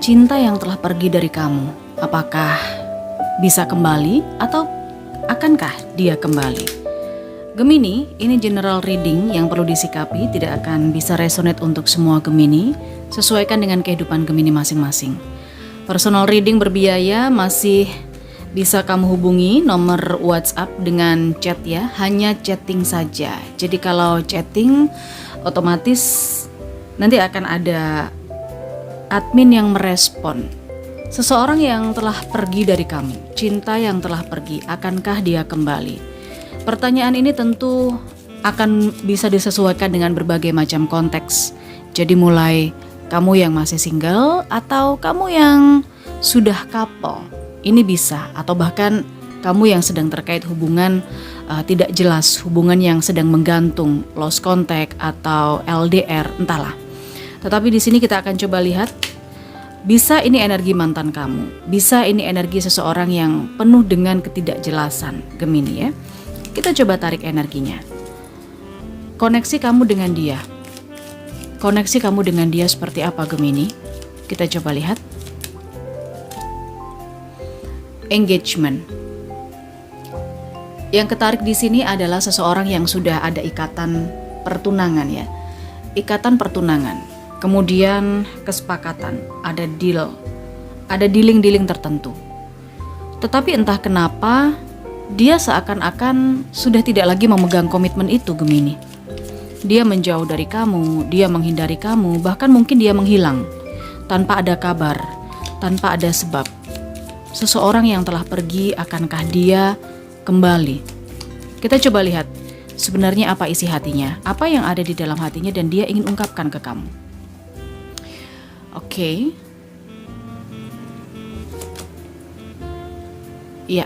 cinta yang telah pergi dari kamu, apakah bisa kembali atau akankah dia kembali? Gemini, ini general reading yang perlu disikapi, tidak akan bisa resonate untuk semua Gemini, sesuaikan dengan kehidupan Gemini masing-masing. Personal reading berbiaya, masih bisa kamu hubungi nomor WhatsApp dengan chat ya, hanya chatting saja. Jadi kalau chatting otomatis nanti akan ada admin yang merespon. Seseorang yang telah pergi dari kamu, cinta yang telah pergi, akankah dia kembali? Pertanyaan ini tentu akan bisa disesuaikan dengan berbagai macam konteks. Jadi mulai kamu yang masih single atau kamu yang sudah couple, ini bisa. Atau bahkan kamu yang sedang terkait hubungan tidak jelas, hubungan yang sedang menggantung, lost contact atau LDR, entahlah. Tetapi di sini kita akan coba lihat, bisa ini energi mantan kamu, bisa ini energi seseorang yang penuh dengan ketidakjelasan, Gemini ya. Kita coba tarik energinya. Koneksi kamu dengan dia. Koneksi kamu dengan dia seperti apa, Gemini? Kita coba lihat. Engagement. Yang ketarik di sini adalah seseorang yang sudah ada ikatan pertunangan ya. Ikatan pertunangan. Kemudian kesepakatan, ada deal, ada dealing-dealing tertentu. Tetapi entah kenapa dia seakan-akan sudah tidak lagi memegang komitmen itu, Gemini. Dia menjauh dari kamu, dia menghindari kamu, bahkan mungkin dia menghilang tanpa ada kabar, tanpa ada sebab. Seseorang yang telah pergi, akankah dia kembali? Kita coba lihat sebenarnya apa isi hatinya, apa yang ada di dalam hatinya dan dia ingin ungkapkan ke kamu. Oke. Ya.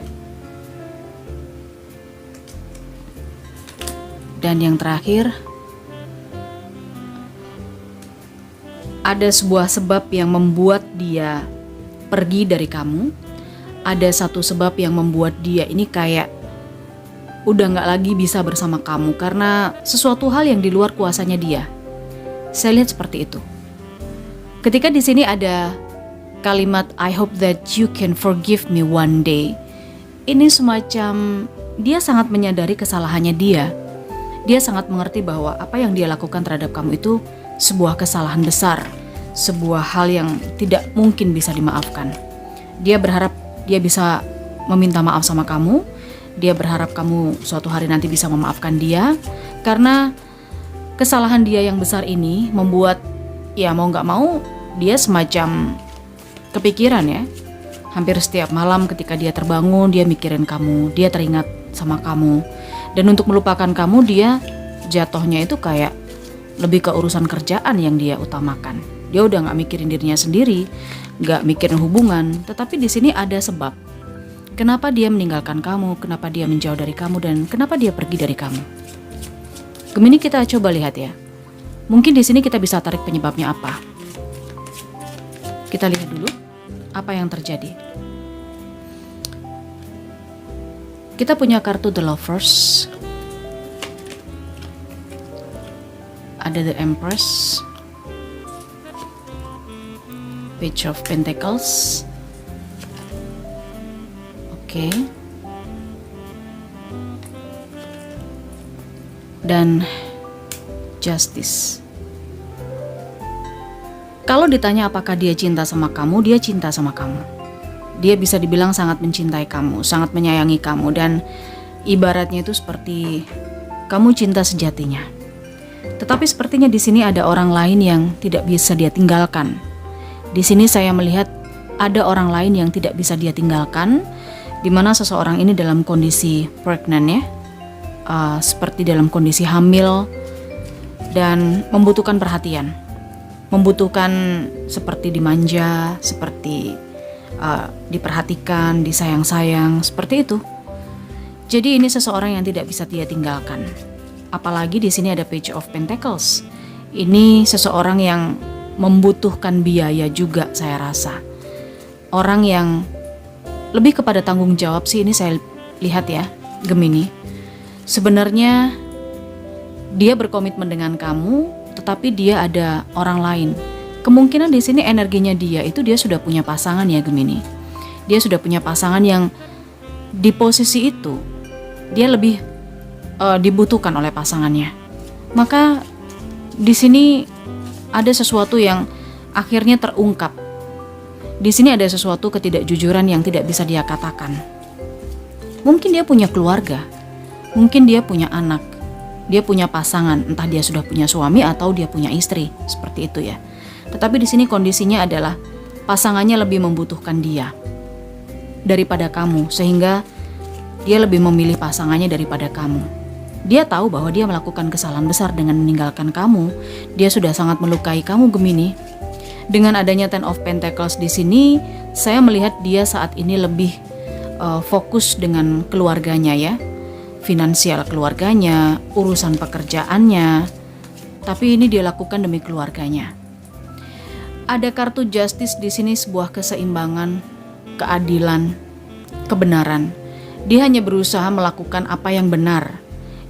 Dan yang terakhir, ada sebuah sebab yang membuat dia pergi dari kamu. Ada satu sebab yang membuat dia ini kayak udah gak lagi bisa bersama kamu karena sesuatu hal yang di luar kuasanya dia. Saya lihat seperti itu. Ketika di sini ada kalimat I hope that you can forgive me one day. Ini semacam dia sangat menyadari kesalahannya dia. Dia sangat mengerti bahwa apa yang dia lakukan terhadap kamu itu sebuah kesalahan besar, sebuah hal yang tidak mungkin bisa dimaafkan. Dia berharap dia bisa meminta maaf sama kamu. Dia berharap kamu suatu hari nanti bisa memaafkan dia, karena kesalahan dia yang besar ini membuat ya mau gak mau dia semacam kepikiran ya. Hampir setiap malam ketika dia terbangun, dia mikirin kamu, dia teringat sama kamu. Dan untuk melupakan kamu, dia jatuhnya itu kayak lebih ke urusan kerjaan yang dia utamakan. Dia udah gak mikirin dirinya sendiri, gak mikirin hubungan. Tetapi di sini ada sebab. Kenapa dia meninggalkan kamu, kenapa dia menjauh dari kamu, dan kenapa dia pergi dari kamu. Gemini, kita coba lihat ya. Mungkin di sini kita bisa tarik penyebabnya apa. Kita lihat dulu apa yang terjadi. Kita punya kartu The Lovers. Ada The Empress. Page of Pentacles. Oke. Dan Justice. Kalau ditanya apakah dia cinta sama kamu, dia cinta sama kamu. Dia bisa dibilang sangat mencintai kamu, sangat menyayangi kamu, dan ibaratnya itu seperti kamu cinta sejatinya. Tetapi sepertinya di sini ada orang lain yang tidak bisa dia tinggalkan. Di sini saya melihat ada orang lain yang tidak bisa dia tinggalkan, di mana seseorang ini dalam kondisi pregnant ya, seperti dalam kondisi hamil dan membutuhkan perhatian. Membutuhkan seperti dimanja, seperti diperhatikan, disayang-sayang, seperti itu. Jadi ini seseorang yang tidak bisa dia tinggalkan. Apalagi di sini ada Page of Pentacles. Ini seseorang yang membutuhkan biaya juga, saya rasa. Orang yang lebih kepada tanggung jawab sih, ini saya lihat ya, Gemini. Sebenarnya dia berkomitmen dengan kamu, tetapi dia ada orang lain. Kemungkinan di sini energinya dia itu dia sudah punya pasangan ya Gemini. Dia sudah punya pasangan yang di posisi itu dia lebih dibutuhkan oleh pasangannya. Maka di sini ada sesuatu yang akhirnya terungkap. Di sini ada sesuatu ketidakjujuran yang tidak bisa dia katakan. Mungkin dia punya keluarga, mungkin dia punya anak, dia punya pasangan, entah dia sudah punya suami atau dia punya istri, seperti itu ya. Tetapi di sini kondisinya adalah pasangannya lebih membutuhkan dia daripada kamu, sehingga dia lebih memilih pasangannya daripada kamu. Dia tahu bahwa dia melakukan kesalahan besar dengan meninggalkan kamu. Dia sudah sangat melukai kamu Gemini. Dengan adanya Ten of Pentacles di sini, saya melihat dia saat ini lebih fokus dengan keluarganya ya, finansial keluarganya, urusan pekerjaannya. Tapi ini dia lakukan demi keluarganya. Ada kartu Justice di sini, sebuah keseimbangan, keadilan, kebenaran. Dia hanya berusaha melakukan apa yang benar.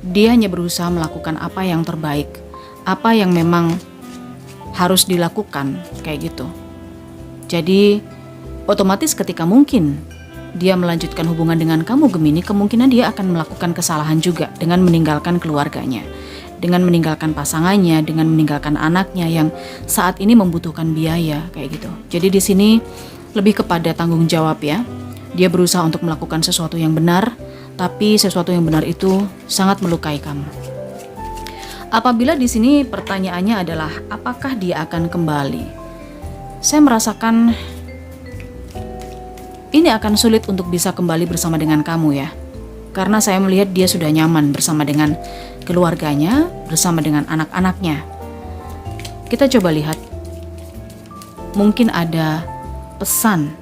Dia hanya berusaha melakukan apa yang terbaik, apa yang memang harus dilakukan, kayak gitu. Jadi otomatis ketika mungkin dia melanjutkan hubungan dengan kamu Gemini, kemungkinan dia akan melakukan kesalahan juga dengan meninggalkan keluarganya, dengan meninggalkan pasangannya, dengan meninggalkan anaknya yang saat ini membutuhkan biaya, kayak gitu. Jadi di sini lebih kepada tanggung jawab ya. Dia berusaha untuk melakukan sesuatu yang benar, tapi sesuatu yang benar itu sangat melukai kamu. Apabila di sini pertanyaannya adalah apakah dia akan kembali? Saya merasakan ini akan sulit untuk bisa kembali bersama dengan kamu ya. Karena saya melihat dia sudah nyaman bersama dengan keluarganya, bersama dengan anak-anaknya. Kita coba lihat. Mungkin ada pesan.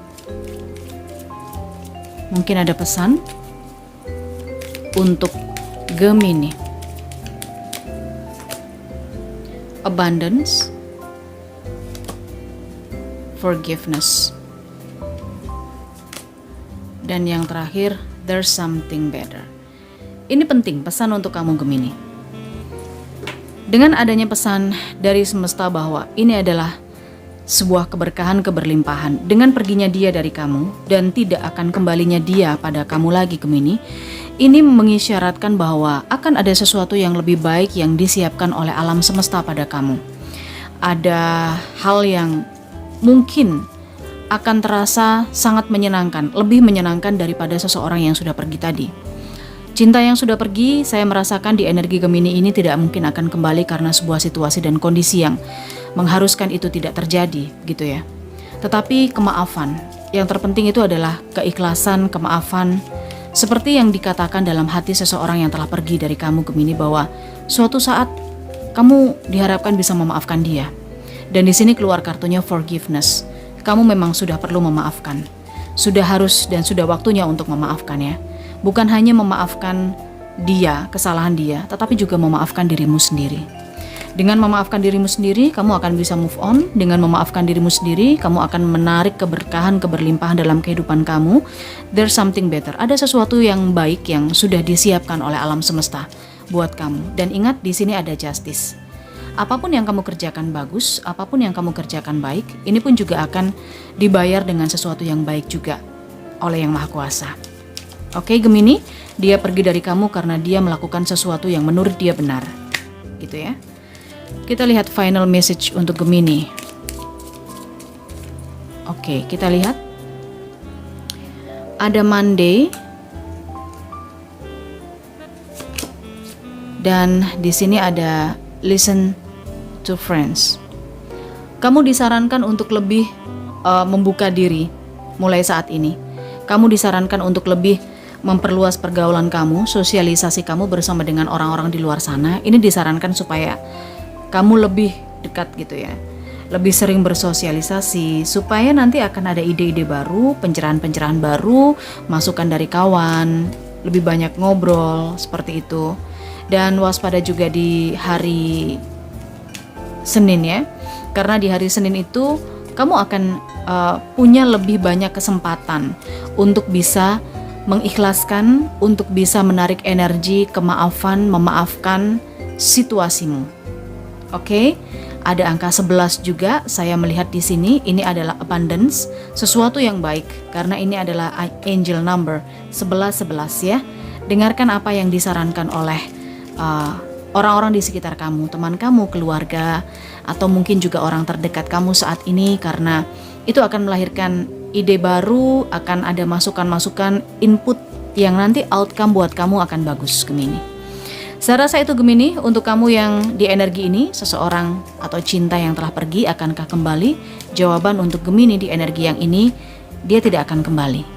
Mungkin ada pesan untuk Gemini. Abundance, forgiveness, dan yang terakhir, there's something better. Ini penting, pesan untuk kamu Gemini. Dengan adanya pesan dari semesta bahwa ini adalah sebuah keberkahan, keberlimpahan, dengan perginya dia dari kamu dan tidak akan kembalinya dia pada kamu lagi Gemini, ini mengisyaratkan bahwa akan ada sesuatu yang lebih baik yang disiapkan oleh alam semesta pada kamu. Ada hal yang mungkin akan terasa sangat menyenangkan, lebih menyenangkan daripada seseorang yang sudah pergi tadi. Cinta yang sudah pergi, saya merasakan di energi Gemini ini tidak mungkin akan kembali karena sebuah situasi dan kondisi yang mengharuskan itu tidak terjadi, gitu ya. Tetapi kemaafan, yang terpenting itu adalah keikhlasan, kemaafan, seperti yang dikatakan dalam hati seseorang yang telah pergi dari kamu Gemini, bahwa suatu saat kamu diharapkan bisa memaafkan dia. Dan di sini keluar kartunya forgiveness. Kamu memang sudah perlu memaafkan. Sudah harus dan sudah waktunya untuk memaafkan ya. Bukan hanya memaafkan dia, kesalahan dia, tetapi juga memaafkan dirimu sendiri. Dengan memaafkan dirimu sendiri, kamu akan bisa move on. Dengan memaafkan dirimu sendiri, kamu akan menarik keberkahan, keberlimpahan dalam kehidupan kamu. There's something better. Ada sesuatu yang baik yang sudah disiapkan oleh alam semesta buat kamu. Dan ingat, di sini ada justice. Apapun yang kamu kerjakan bagus, apapun yang kamu kerjakan baik, ini pun juga akan dibayar dengan sesuatu yang baik juga oleh Yang Maha Kuasa. Oke Gemini, dia pergi dari kamu karena dia melakukan sesuatu yang menurut dia benar. Gitu ya. Kita lihat final message untuk Gemini. Oke, kita lihat. Ada Monday. Dan di sini ada listen to friends. Kamu disarankan untuk lebih membuka diri mulai saat ini. Kamu disarankan untuk lebih memperluas pergaulan kamu, sosialisasi kamu bersama dengan orang-orang di luar sana. Ini disarankan supaya kamu lebih dekat gitu ya, lebih sering bersosialisasi, supaya nanti akan ada ide-ide baru, pencerahan-pencerahan baru, masukan dari kawan, lebih banyak ngobrol, seperti itu. Dan waspada juga di hari Senin ya, karena di hari Senin itu kamu akan punya lebih banyak kesempatan untuk bisa mengikhlaskan, untuk bisa menarik energi, kemaafan, memaafkan situasimu. Oke, Ada angka 11 juga saya melihat di sini. Ini adalah abundance, sesuatu yang baik, karena ini adalah angel number 1111 ya. Dengarkan apa yang disarankan oleh orang-orang di sekitar kamu, teman kamu, keluarga, atau mungkin juga orang terdekat kamu saat ini, karena itu akan melahirkan ide baru, akan ada masukan-masukan, input yang nanti outcome buat kamu akan bagus, Gemini. Saya rasa itu Gemini, untuk kamu yang di energi ini, seseorang atau cinta yang telah pergi akankah kembali? Jawaban untuk Gemini di energi yang ini, dia tidak akan kembali.